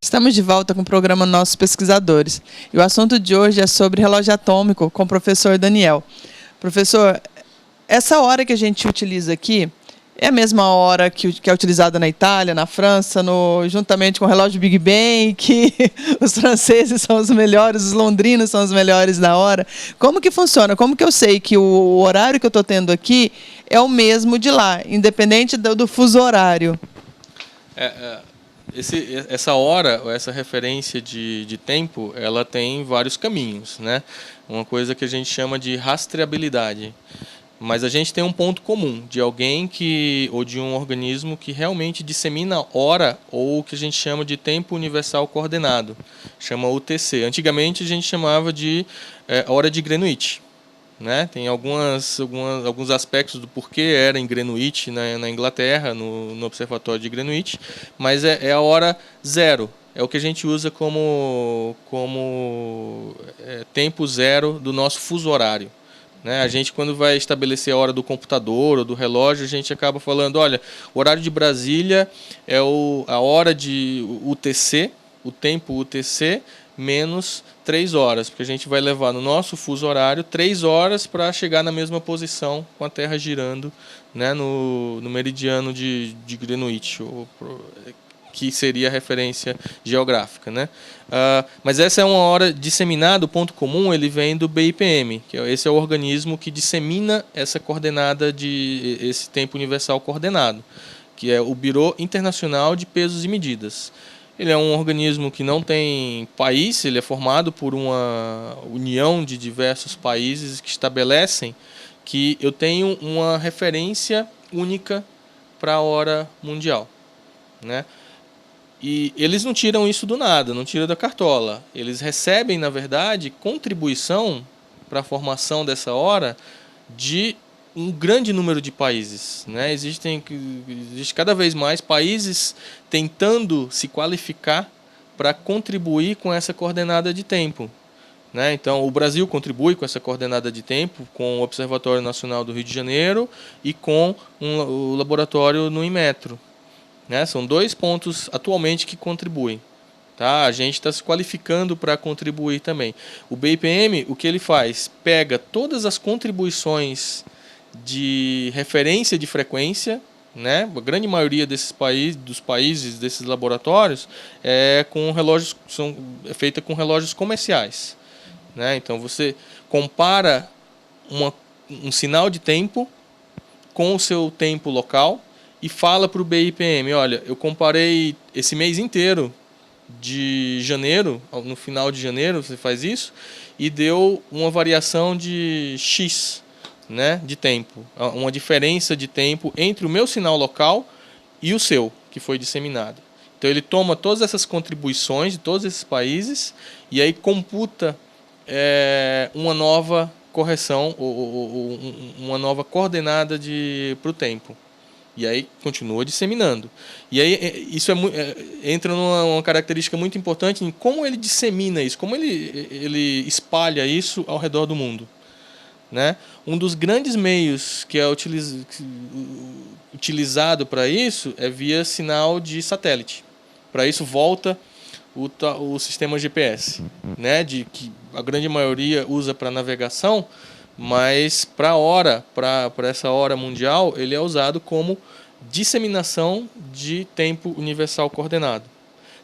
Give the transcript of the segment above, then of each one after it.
Estamos de volta com o programa Nossos Pesquisadores. E o assunto de hoje é sobre relógio atômico com o professor Daniel. Professor, essa hora que a gente utiliza aqui é a mesma hora que é utilizada na Itália, na França, juntamente com o relógio Big Bang, que os franceses são os melhores, os londrinos são os melhores da hora. Como que funciona? Como que eu sei que o horário que eu estou tendo aqui é o mesmo de lá, independente do fuso horário? Essa hora, essa referência de tempo, ela tem vários caminhos, né? Uma coisa que a gente chama de rastreabilidade. Mas a gente tem um ponto comum de alguém ou de um organismo que realmente dissemina hora, ou o que a gente chama de tempo universal coordenado, chama UTC. Antigamente a gente chamava de hora de Greenwich, né? Tem alguns aspectos do porquê era em Greenwich, na Inglaterra, no Observatório de Greenwich, mas é a hora zero. É o que a gente usa como tempo zero do nosso fuso horário. Né? A gente, quando vai estabelecer a hora do computador ou do relógio, a gente acaba falando, olha, o horário de Brasília é a hora de UTC, o tempo UTC, menos 3 horas, porque a gente vai levar no nosso fuso horário 3 horas para chegar na mesma posição com a Terra girando, né, no meridiano de Greenwich, que seria a referência geográfica, né? Mas essa é uma hora disseminada, o ponto comum ele vem do BIPM, esse é o organismo que dissemina essa coordenada esse tempo universal coordenado, que é o Bureau Internacional de Pesos e Medidas. Ele é um organismo que não tem país, ele é formado por uma união de diversos países que estabelecem que eu tenho uma referência única para a hora mundial, né? E eles não tiram isso do nada, não tiram da cartola. Eles recebem, na verdade, contribuição para a formação dessa hora de um grande número de países, né? Existe cada vez mais países tentando se qualificar para contribuir com essa coordenada de tempo, né? Então, o Brasil contribui com essa coordenada de tempo, com o Observatório Nacional do Rio de Janeiro e com o laboratório no Inmetro. Né? São 2 pontos atualmente que contribuem. Tá? A gente está se qualificando para contribuir também. O BIPM, o que ele faz? Pega todas as contribuições de referência de frequência, né? A grande maioria dos países, desses laboratórios, é feita com relógios comerciais. Né? Então você compara um sinal de tempo com o seu tempo local, e fala para o BIPM, olha, eu comparei esse mês inteiro de janeiro, no final de janeiro você faz isso, e deu uma variação de X, né, de tempo, uma diferença de tempo entre o meu sinal local e o seu, que foi disseminado. Então ele toma todas essas contribuições de todos esses países e aí computa uma nova correção, ou uma nova coordenada para o tempo. E aí continua disseminando. E aí isso entra numa característica muito importante em como ele dissemina isso, como ele espalha isso ao redor do mundo. Né? Um dos grandes meios que é utilizado para isso é via sinal de satélite. Para isso volta o sistema GPS, né? Que a grande maioria usa para navegação, mas para essa hora mundial, ele é usado como disseminação de tempo universal coordenado.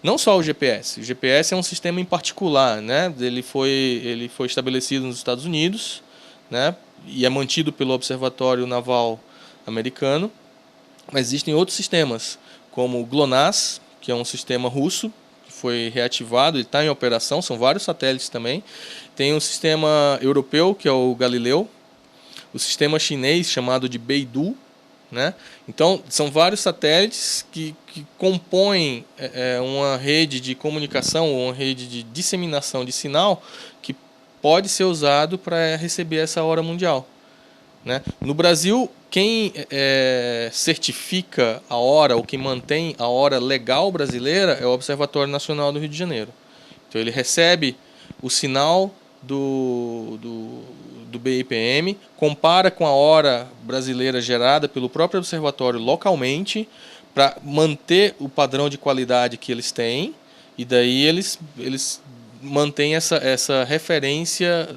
Não só o GPS. O GPS é um sistema em particular, né? Ele foi estabelecido nos Estados Unidos, né? E é mantido pelo Observatório Naval Americano. Mas existem outros sistemas, como o GLONASS, que é um sistema russo, que foi reativado, ele está em operação, são vários satélites também. Tem um sistema europeu, que é o Galileu, o sistema chinês, chamado de Beidou, né? Então, são vários satélites que compõem uma rede de comunicação, ou uma rede de disseminação de sinal, que pode ser usado para receber essa hora mundial. Né? No Brasil, quem certifica a hora, ou quem mantém a hora legal brasileira, é o Observatório Nacional do Rio de Janeiro. Então, ele recebe o sinal do BIPM, compara com a hora brasileira gerada pelo próprio observatório localmente, para manter o padrão de qualidade que eles têm, E daí eles mantêm essa referência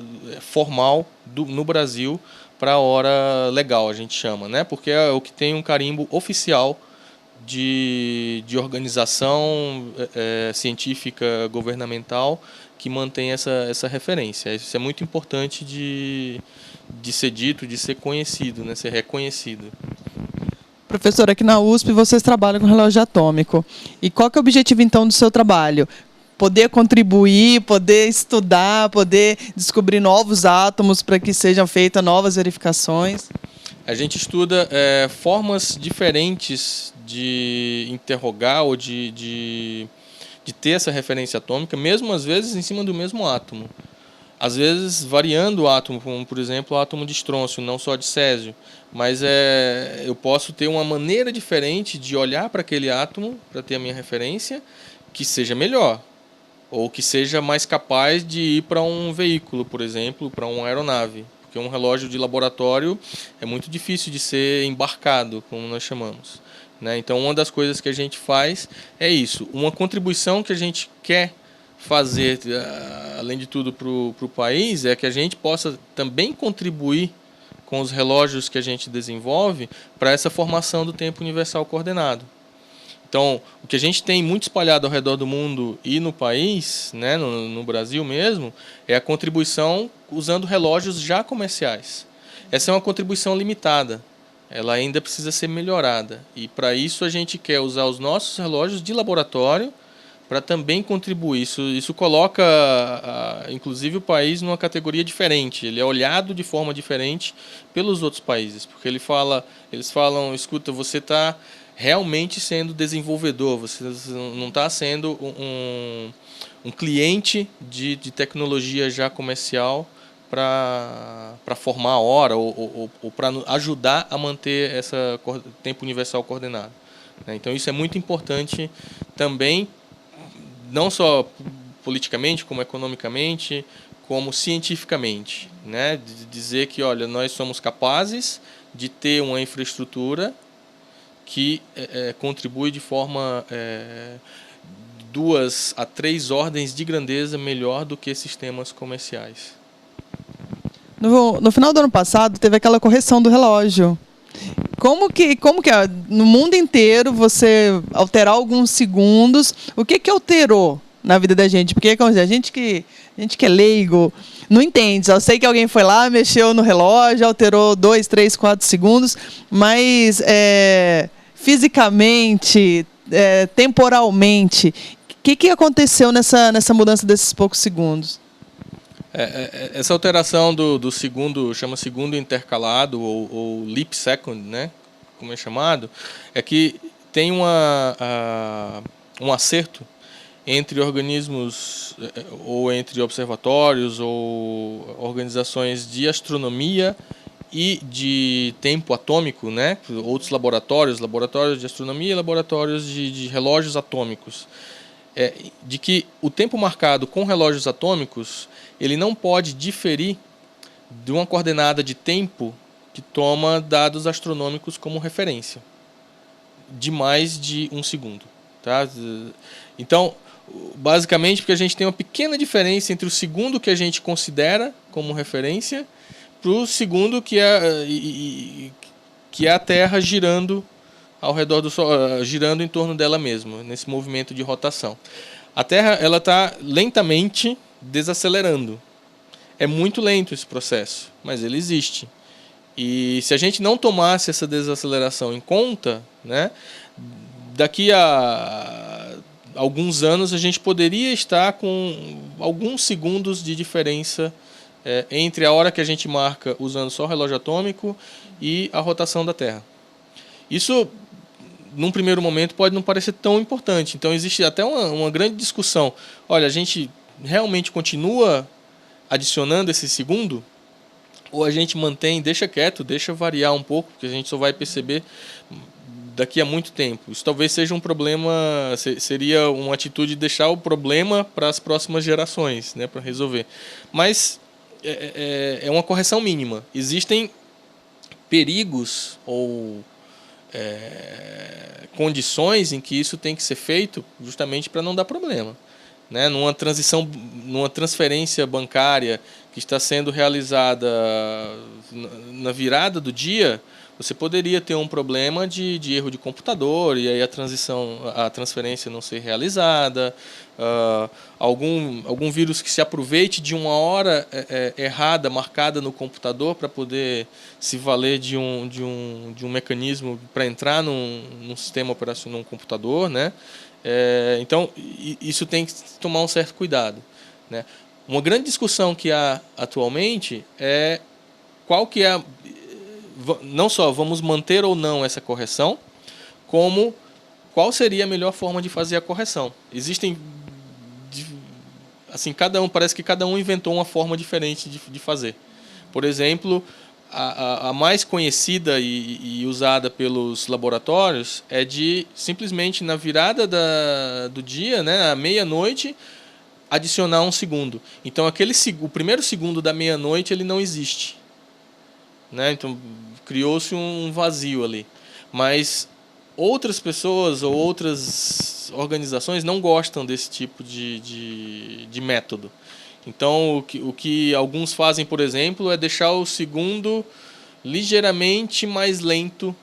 formal no Brasil para a hora legal, a gente chama, né? Porque é o que tem um carimbo oficial de organização científica governamental que mantém essa referência. Isso é muito importante de ser dito, de ser conhecido, né? Ser reconhecido. Professor, aqui na USP vocês trabalham com relógio atômico. E qual que é o objetivo, então, do seu trabalho? Poder contribuir, poder estudar, poder descobrir novos átomos para que sejam feitas novas verificações? A gente estuda formas diferentes de interrogar ou de ter essa referência atômica, mesmo às vezes em cima do mesmo átomo. Às vezes variando o átomo, como por exemplo o átomo de estrôncio, não só de césio. Mas eu posso ter uma maneira diferente de olhar para aquele átomo, para ter a minha referência, que seja melhor. Ou que seja mais capaz de ir para um veículo, por exemplo, para uma aeronave. Porque um relógio de laboratório é muito difícil de ser embarcado, como nós chamamos, né? Então, uma das coisas que a gente faz é isso. Uma contribuição que a gente quer fazer, além de tudo, para o país, é que a gente possa também contribuir com os relógios que a gente desenvolve para essa formação do tempo universal coordenado. Então, o que a gente tem muito espalhado ao redor do mundo e no país, né, no Brasil mesmo, é a contribuição usando relógios já comerciais. Essa é uma contribuição limitada, ela ainda precisa ser melhorada. E para isso a gente quer usar os nossos relógios de laboratório para também contribuir. Isso coloca, inclusive, o país numa categoria diferente. Ele é olhado de forma diferente pelos outros países, porque eles falam, escuta, você está realmente sendo desenvolvedor, você não está sendo um cliente de tecnologia já comercial para formar a hora ou para ajudar a manter esse tempo universal coordenado. Então isso é muito importante também, não só politicamente, como economicamente, como cientificamente, né? De dizer que, olha, nós somos capazes de ter uma infraestrutura que contribui de forma 2 a 3 ordens de grandeza melhor do que sistemas comerciais. No final do ano passado, teve aquela correção do relógio. Como que é? No mundo inteiro, você alterar alguns segundos, o que alterou na vida da gente? Porque a gente que é leigo não entende. Eu sei que alguém foi lá, mexeu no relógio, alterou 2, 3, 4 segundos, mas fisicamente, temporalmente, o que aconteceu nessa mudança desses poucos segundos? Essa alteração do segundo, chama segundo intercalado, ou leap second, né, como é chamado, é que tem um acerto entre organismos, ou entre observatórios, ou organizações de astronomia e de tempo atômico, né, outros laboratórios de astronomia e laboratórios de relógios atômicos, de que o tempo marcado com relógios atômicos ele não pode diferir de uma coordenada de tempo que toma dados astronômicos como referência, de mais de 1 segundo. Tá? Então, basicamente, porque a gente tem uma pequena diferença entre o segundo que a gente considera como referência para o segundo que é a Terra girando ao redor do Sol, girando em torno dela mesma, nesse movimento de rotação. A Terra ela está lentamente desacelerando. É muito lento esse processo, mas ele existe. E se a gente não tomasse essa desaceleração em conta, né, daqui a alguns anos a gente poderia estar com alguns segundos de diferença entre a hora que a gente marca usando só o relógio atômico e a rotação da Terra. Isso, num primeiro momento, pode não parecer tão importante. Então existe até uma grande discussão. Olha, a gente realmente continua adicionando esse segundo? Ou a gente mantém, deixa quieto, deixa variar um pouco, porque a gente só vai perceber daqui a muito tempo. Isso talvez seja um problema, seria uma atitude de deixar o problema para as próximas gerações, né, para resolver. Mas é uma correção mínima. Existem perigos ou condições em que isso tem que ser feito justamente para não dar problema. Né? Numa transferência bancária que está sendo realizada na virada do dia, você poderia ter um problema de erro de computador e aí a transferência não ser realizada, algum vírus que se aproveite de uma hora errada marcada no computador para poder se valer de um mecanismo para entrar num sistema operacional, num computador, né? Então, isso tem que tomar um certo cuidado. Né? Uma grande discussão que há atualmente é qual que é não só vamos manter ou não essa correção, como qual seria a melhor forma de fazer a correção. Existem, assim, parece que cada um inventou uma forma diferente de fazer. Por exemplo, a mais conhecida e usada pelos laboratórios é de simplesmente na virada do dia, né, à meia-noite, adicionar um segundo. Então o primeiro segundo da meia-noite ele não existe. Né? Então criou-se um vazio ali. Mas outras pessoas ou outras organizações não gostam desse tipo de método. Então, o que alguns fazem, por exemplo, é deixar o segundo ligeiramente mais lento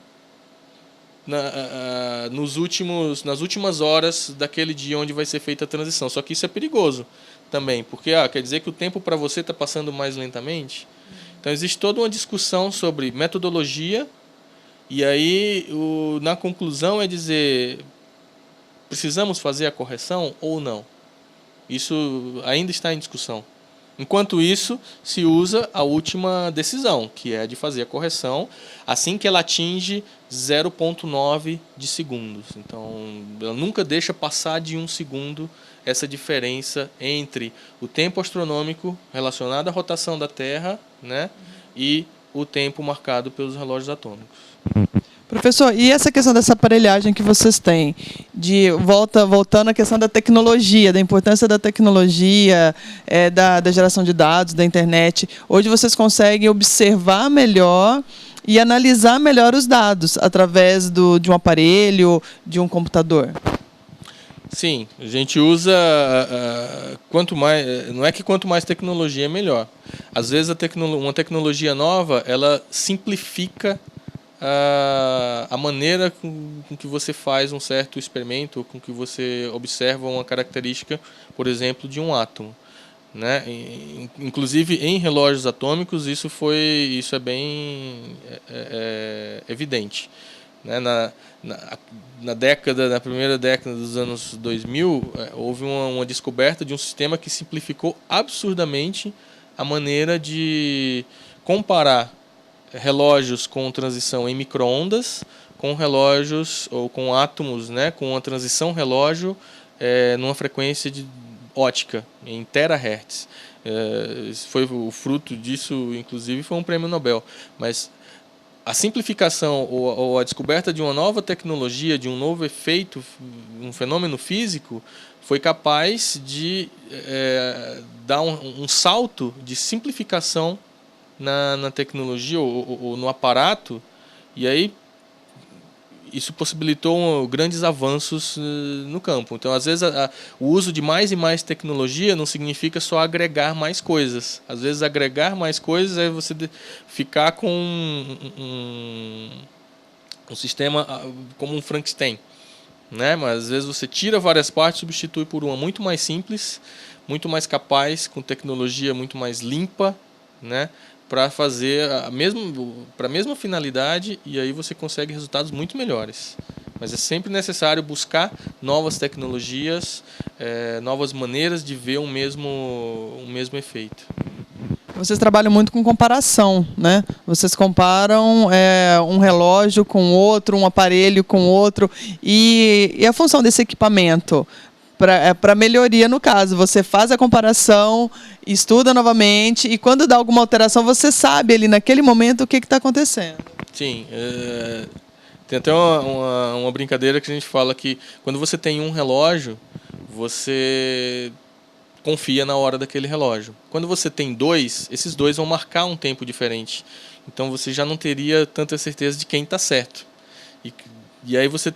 nas últimas horas daquele dia onde vai ser feita a transição. Só que isso é perigoso também, porque quer dizer que o tempo para você está passando mais lentamente. Então, existe toda uma discussão sobre metodologia e aí, na conclusão, é dizer, precisamos fazer a correção ou não? Isso ainda está em discussão. Enquanto isso, se usa a última decisão, que é de fazer a correção assim que ela atinge 0,9 de segundos. Então, ela nunca deixa passar de 1 segundo essa diferença entre o tempo astronômico relacionado à rotação da Terra, né, e o tempo marcado pelos relógios atômicos. Professor, e essa questão dessa aparelhagem que vocês têm, voltando à questão da tecnologia, da importância da tecnologia, da geração de dados, da internet, hoje vocês conseguem observar melhor e analisar melhor os dados através de um aparelho, de um computador? Sim, a gente usa quanto mais, não é que quanto mais tecnologia é melhor. Às vezes uma tecnologia nova, ela simplifica a maneira com que você faz um certo experimento, com que você observa uma característica, por exemplo, de um átomo. Né? Inclusive em relógios atômicos isso é bem evidente. Né? Na primeira década dos anos 2000, houve uma descoberta de um sistema que simplificou absurdamente a maneira de comparar relógios com transição em micro-ondas com relógios ou com átomos, né, com uma transição relógio numa frequência ótica em terahertz. Foi o fruto disso, inclusive, foi um prêmio Nobel. Mas a simplificação ou a descoberta de uma nova tecnologia, de um novo efeito, um fenômeno físico, foi capaz de dar um salto de simplificação na tecnologia ou no aparato, e aí isso possibilitou grandes avanços no campo. Então, às vezes, o uso de mais e mais tecnologia não significa só agregar mais coisas. Às vezes, agregar mais coisas é você ficar com um sistema como um Frankenstein. Né? Mas, às vezes, você tira várias partes e substitui por uma muito mais simples, muito mais capaz, com tecnologia muito mais limpa, né? Para fazer para a mesma finalidade, e aí você consegue resultados muito melhores. Mas é sempre necessário buscar novas tecnologias, novas maneiras de ver um mesmo efeito. Vocês trabalham muito com comparação, né? Vocês comparam um relógio com outro, um aparelho com outro, e a função desse equipamento para melhoria, no caso, você faz a comparação, estuda novamente, e quando dá alguma alteração, você sabe ali naquele momento o que está acontecendo. Sim, tem até uma brincadeira que a gente fala que quando você tem um relógio, você confia na hora daquele relógio. Quando você tem dois, esses dois vão marcar um tempo diferente. Então você já não teria tanta certeza de quem está certo. E aí você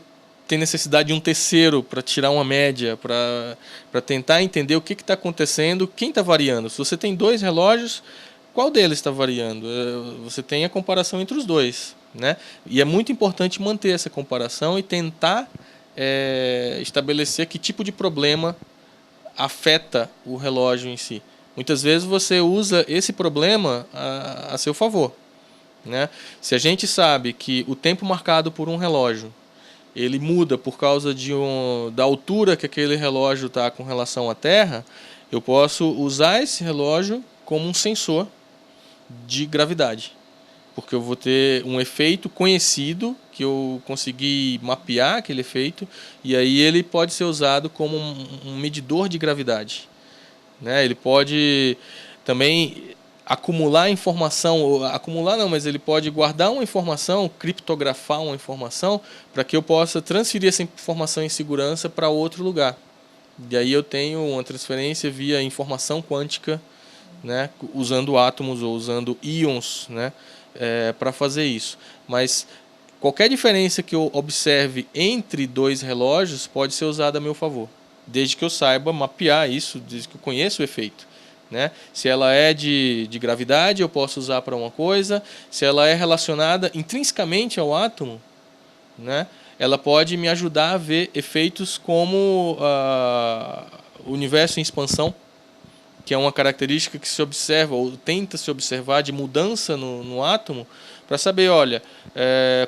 tem necessidade de um terceiro para tirar uma média, para tentar entender o que está acontecendo, quem está variando. Se você tem 2 relógios, qual deles está variando? Você tem a comparação entre os dois, né? E é muito importante manter essa comparação e tentar estabelecer que tipo de problema afeta o relógio em si. Muitas vezes você usa esse problema a seu favor, né? Se a gente sabe que o tempo marcado por um relógio ele muda por causa da altura que aquele relógio está com relação à Terra, eu posso usar esse relógio como um sensor de gravidade, porque eu vou ter um efeito conhecido que eu consegui mapear aquele efeito, e aí ele pode ser usado como um medidor de gravidade, né? Ele pode também acumular informação, acumular não, mas ele pode guardar uma informação, criptografar uma informação, para que eu possa transferir essa informação em segurança para outro lugar. E aí eu tenho uma transferência via informação quântica, né, usando átomos ou usando íons, né, para fazer isso. Mas qualquer diferença que eu observe entre 2 relógios pode ser usada a meu favor, desde que eu saiba mapear isso, desde que eu conheça o efeito, né? Se ela é de gravidade, eu posso usar para uma coisa. Se ela é relacionada intrinsecamente ao átomo, né, ela pode me ajudar a ver efeitos como o universo em expansão, que é uma característica que se observa ou tenta se observar de mudança no átomo, para saber, olha,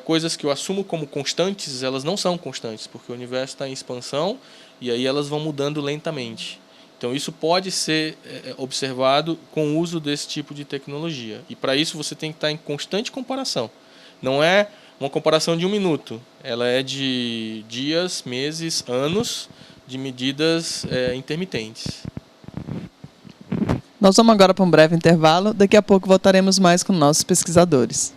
coisas que eu assumo como constantes, elas não são constantes, porque o universo está em expansão e aí elas vão mudando lentamente. Então isso pode ser observado com o uso desse tipo de tecnologia. E para isso você tem que estar em constante comparação. Não é uma comparação de 1 minuto, ela é de dias, meses, anos, de medidas intermitentes. Nós vamos agora para um breve intervalo. Daqui a pouco voltaremos mais com nossos pesquisadores.